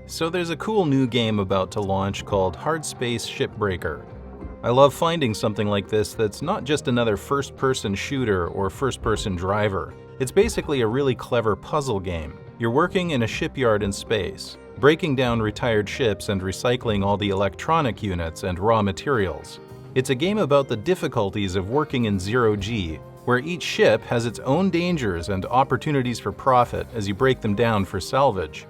So there's a cool new game about to launch called Hardspace Shipbreaker. I love finding something like this that's not just another first-person shooter or first-person driver. It's basically a really clever puzzle game. You're working in a shipyard in space, breaking down retired ships and recycling all the electronic units and raw materials. It's a game about the difficulties of working in zero-G, where each ship has its own dangers and opportunities for profit as you break them down for salvage.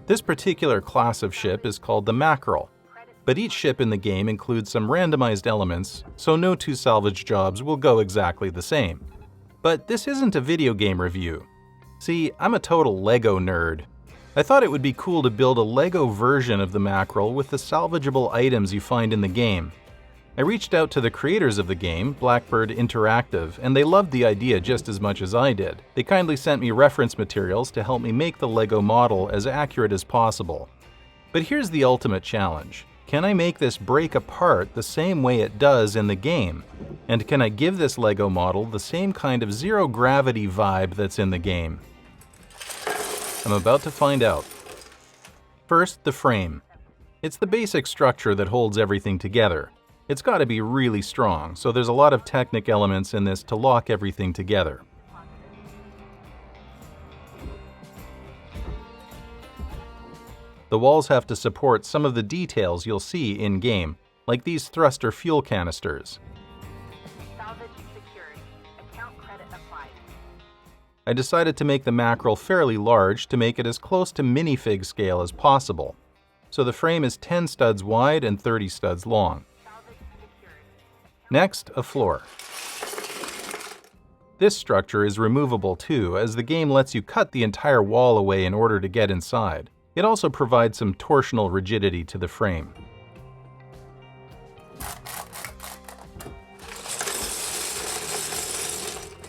This particular class of ship is called the Mackerel, but each ship in the game includes some randomized elements, so no two salvage jobs will go exactly the same. But this isn't a video game review. See, I'm a total LEGO nerd. I thought it would be cool to build a LEGO version of the Mackerel with the salvageable items you find in the game. I reached out to the creators of the game, Blackbird Interactive, and they loved the idea just as much as I did. They kindly sent me reference materials to help me make the LEGO model as accurate as possible. But here's the ultimate challenge. Can I make this break apart the same way it does in the game? And can I give this LEGO model the same kind of zero-gravity vibe that's in the game? I'm about to find out. First, the frame. It's the basic structure that holds everything together. It's got to be really strong, so there's a lot of technic elements in this to lock everything together. The walls have to support some of the details you'll see in-game, like these thruster fuel canisters. Salvage secured. Account credit applied. I decided to make the Mackerel fairly large to make it as close to minifig scale as possible. So the frame is 10 studs wide and 30 studs long. Next, a floor. This structure is removable too, as the game lets you cut the entire wall away in order to get inside. It also provides some torsional rigidity to the frame.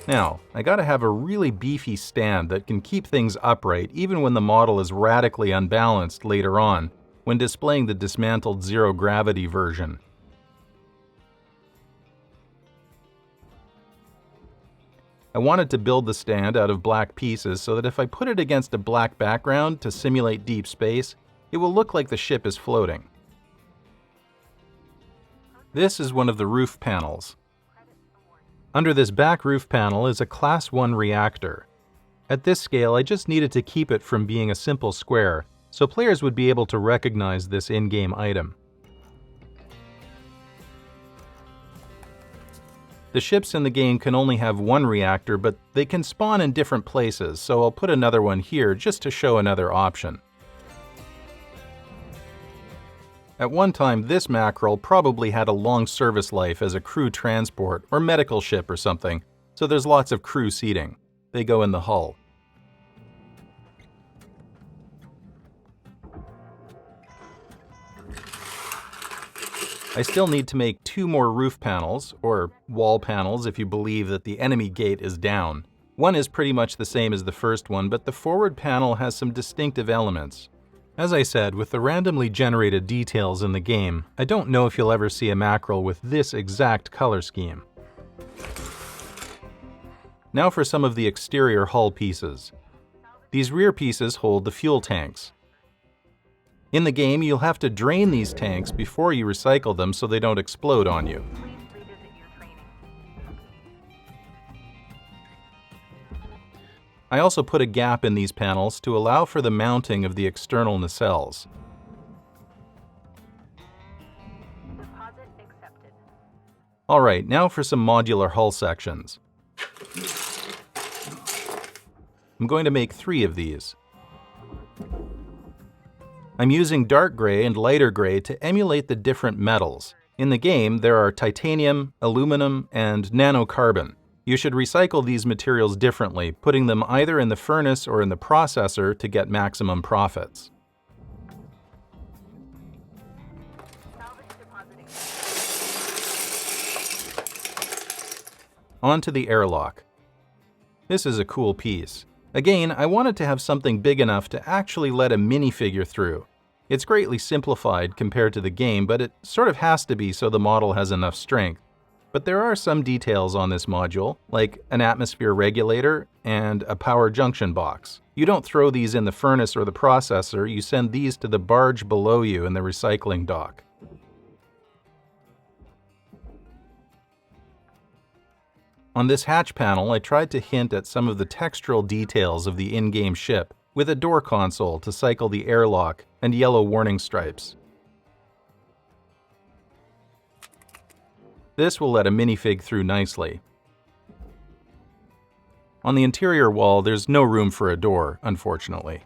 Now, I gotta have a really beefy stand that can keep things upright even when the model is radically unbalanced later on, when displaying the dismantled zero-gravity version. I wanted to build the stand out of black pieces so that if I put it against a black background to simulate deep space, it will look like the ship is floating. This is one of the roof panels. Under this back roof panel is a Class 1 reactor. At this scale, I just needed to keep it from being a simple square, so players would be able to recognize this in-game item. The ships in the game can only have one reactor, but they can spawn in different places, so I'll put another one here just to show another option. At one time, this Mackerel probably had a long service life as a crew transport or medical ship or something, so there's lots of crew seating. They go in the hull. I still need to make 2 more roof panels, or wall panels if you believe that the enemy gate is down. One is pretty much the same as the first one, but the forward panel has some distinctive elements. As I said, with the randomly generated details in the game, I don't know if you'll ever see a Mackerel with this exact color scheme. Now for some of the exterior hull pieces. These rear pieces hold the fuel tanks. In the game, you'll have to drain these tanks before you recycle them so they don't explode on you. Please revisit your training. I also put a gap in these panels to allow for the mounting of the external nacelles. Deposit accepted. Alright, now for some modular hull sections. I'm going to make 3 of these. I'm using dark gray and lighter gray to emulate the different metals. In the game, there are titanium, aluminum, and nanocarbon. You should recycle these materials differently, putting them either in the furnace or in the processor to get maximum profits. On to the airlock. This is a cool piece. Again, I wanted to have something big enough to actually let a minifigure through. It's greatly simplified compared to the game, but it sort of has to be so the model has enough strength. But there are some details on this module, like an atmosphere regulator and a power junction box. You don't throw these in the furnace or the processor, you send these to the barge below you in the recycling dock. On this hatch panel, I tried to hint at some of the textural details of the in-game ship, with a door console to cycle the airlock and yellow warning stripes. This will let a minifig through nicely. On the interior wall, there's no room for a door, unfortunately.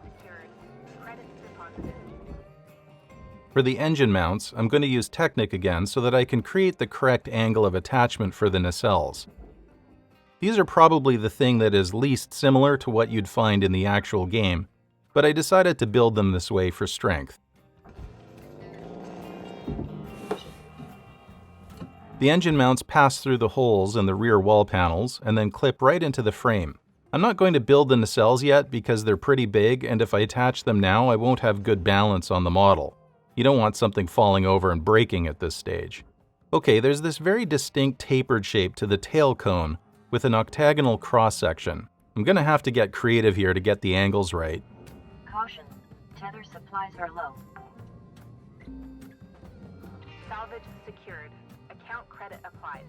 For the engine mounts, I'm going to use Technic again so that I can create the correct angle of attachment for the nacelles. These are probably the thing that is least similar to what you'd find in the actual game, but I decided to build them this way for strength. The engine mounts pass through the holes in the rear wall panels and then clip right into the frame. I'm not going to build the nacelles yet because they're pretty big, and if I attach them now, I won't have good balance on the model. You don't want something falling over and breaking at this stage. Okay, there's this very distinct tapered shape to the tail cone with an octagonal cross-section. I'm going to have to get creative here to get the angles right. Caution, tether supplies are low. Salvage secured. Account credit applied.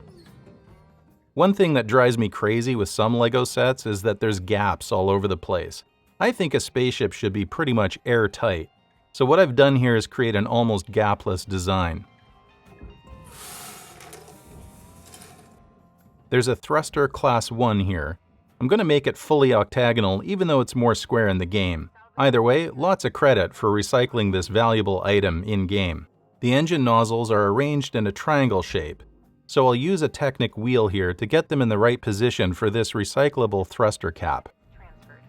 One thing that drives me crazy with some LEGO sets is that there's gaps all over the place. I think a spaceship should be pretty much airtight. So what I've done here is create an almost gapless design. There's a thruster class 1 here. I'm going to make it fully octagonal even though it's more square in the game. Either way, lots of credit for recycling this valuable item in-game. The engine nozzles are arranged in a triangle shape, so I'll use a Technic wheel here to get them in the right position for this recyclable thruster cap. Transferred.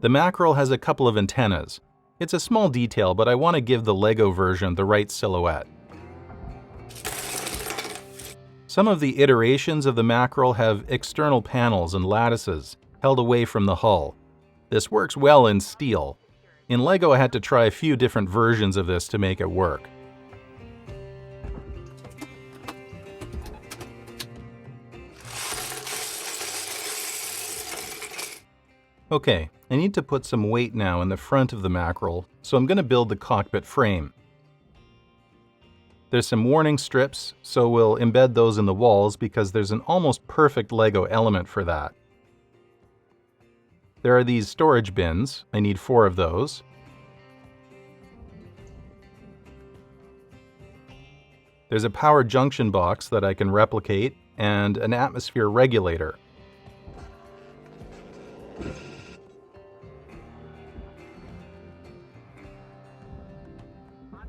The Mackerel has a couple of antennas. It's a small detail, but I want to give the LEGO version the right silhouette. Some of the iterations of the Mackerel have external panels and lattices held away from the hull. This works well in steel. In LEGO, I had to try a few different versions of this to make it work. Okay, I need to put some weight now in the front of the Mackerel, so I'm going to build the cockpit frame. There's some warning strips, so we'll embed those in the walls because there's an almost perfect LEGO element for that. There are these storage bins. I need 4 of those. There's a power junction box that I can replicate and an atmosphere regulator.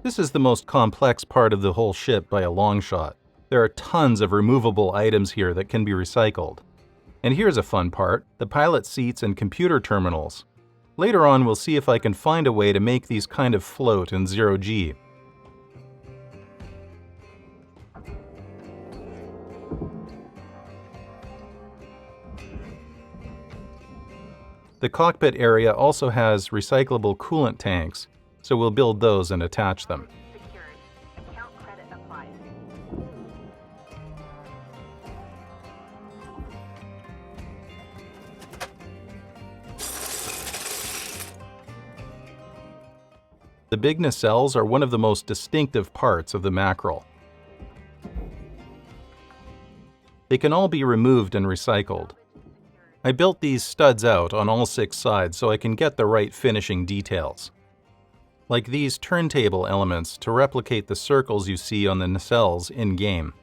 This is the most complex part of the whole ship by a long shot. There are tons of removable items here that can be recycled. And here's a fun part, the pilot seats and computer terminals. Later on, we'll see if I can find a way to make these kind of float in 0G. The cockpit area also has recyclable coolant tanks, so we'll build those and attach them. Secured. Account credit applied. The big nacelles are one of the most distinctive parts of the Mackerel. They can all be removed and recycled. I built these studs out on all 6 sides so I can get the right finishing details. Like these turntable elements to replicate the circles you see on the nacelles in-game.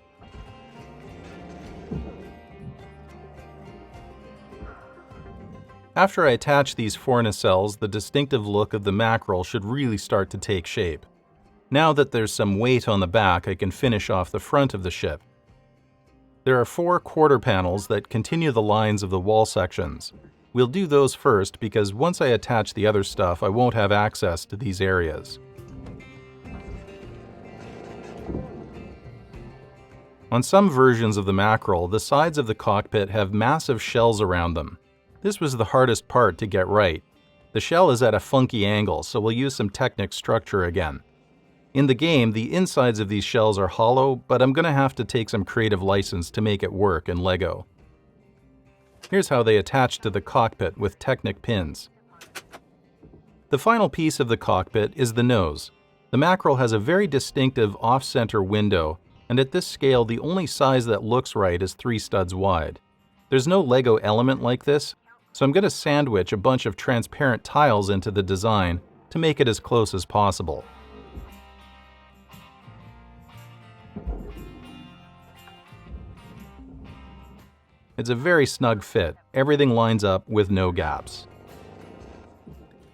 After I attach these 4 nacelles, the distinctive look of the Mackerel should really start to take shape. Now that there's some weight on the back, I can finish off the front of the ship. There are 4 quarter panels that continue the lines of the wall sections. We'll do those first because once I attach the other stuff, I won't have access to these areas. On some versions of the Mackerel, the sides of the cockpit have massive shells around them. This was the hardest part to get right. The shell is at a funky angle, so we'll use some Technic structure again. In the game, the insides of these shells are hollow, but I'm gonna have to take some creative license to make it work in LEGO. Here's how they attach to the cockpit with Technic pins. The final piece of the cockpit is the nose. The Mackerel has a very distinctive off-center window, and at this scale, the only size that looks right is 3 studs wide. There's no LEGO element like this, so I'm gonna sandwich a bunch of transparent tiles into the design to make it as close as possible. It's a very snug fit. Everything lines up with no gaps.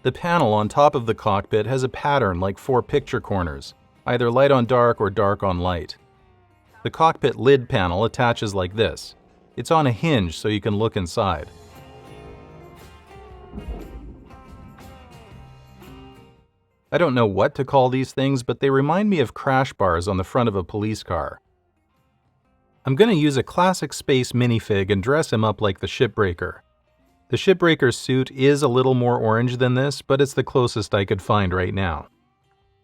The panel on top of the cockpit has a pattern like 4 picture corners, either light on dark or dark on light. The cockpit lid panel attaches like this. It's on a hinge so you can look inside. I don't know what to call these things, but they remind me of crash bars on the front of a police car. I'm going to use a classic space minifig and dress him up like the Shipbreaker. The Shipbreaker's suit is a little more orange than this, but it's the closest I could find right now.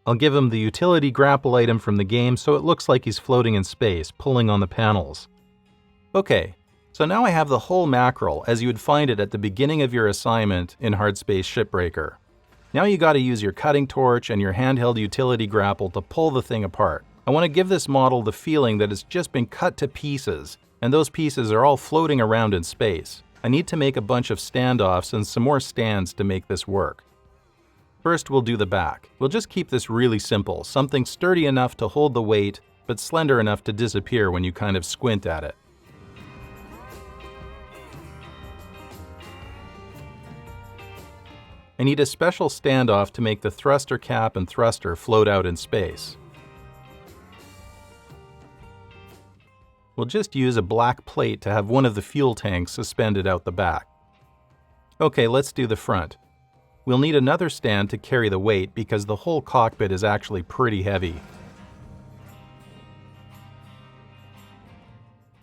I'll give him the utility grapple item from the game so it looks like he's floating in space, pulling on the panels. Okay, so now I have the whole Mackerel as you would find it at the beginning of your assignment in Hardspace Shipbreaker. Now you gotta use your cutting torch and your handheld utility grapple to pull the thing apart. I want to give this model the feeling that it's just been cut to pieces, and those pieces are all floating around in space. I need to make a bunch of standoffs and some more stands to make this work. First, we'll do the back. We'll just keep this really simple, something sturdy enough to hold the weight, but slender enough to disappear when you kind of squint at it. I need a special standoff to make the thruster cap and thruster float out in space. We'll just use a black plate to have one of the fuel tanks suspended out the back. Okay, let's do the front. We'll need another stand to carry the weight because the whole cockpit is actually pretty heavy.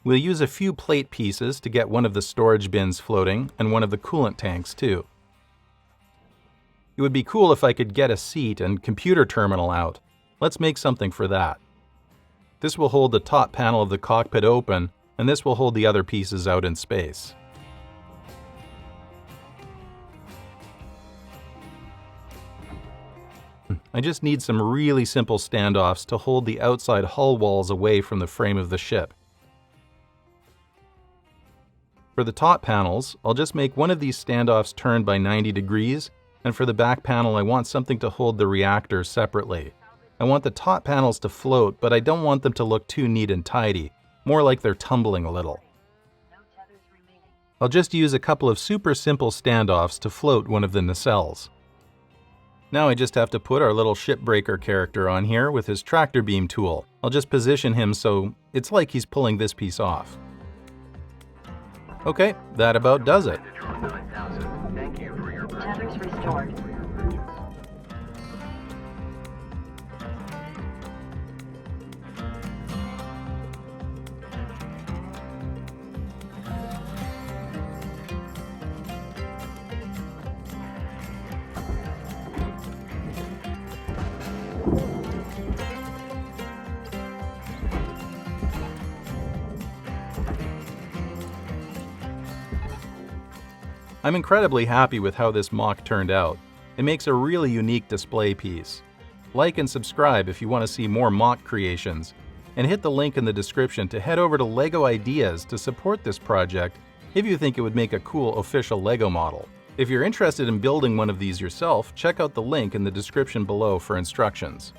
We'll use a few plate pieces to get one of the storage bins floating and one of the coolant tanks too. It would be cool if I could get a seat and computer terminal out. Let's make something for that. This will hold the top panel of the cockpit open, and this will hold the other pieces out in space. I just need some really simple standoffs to hold the outside hull walls away from the frame of the ship. For the top panels, I'll just make one of these standoffs turn by 90 degrees, and for the back panel I want something to hold the reactor separately. I want the top panels to float, but I don't want them to look too neat and tidy, more like they're tumbling a little. I'll just use a couple of super simple standoffs to float one of the nacelles. Now I just have to put our little Shipbreaker character on here with his tractor beam tool. I'll just position him so it's like he's pulling this piece off. Okay, that about does it. Tethers restored. I'm incredibly happy with how this mock turned out. It makes a really unique display piece. Like and subscribe if you want to see more mock creations, and hit the link in the description to head over to LEGO Ideas to support this project if you think it would make a cool official LEGO model. If you're interested in building one of these yourself, check out the link in the description below for instructions.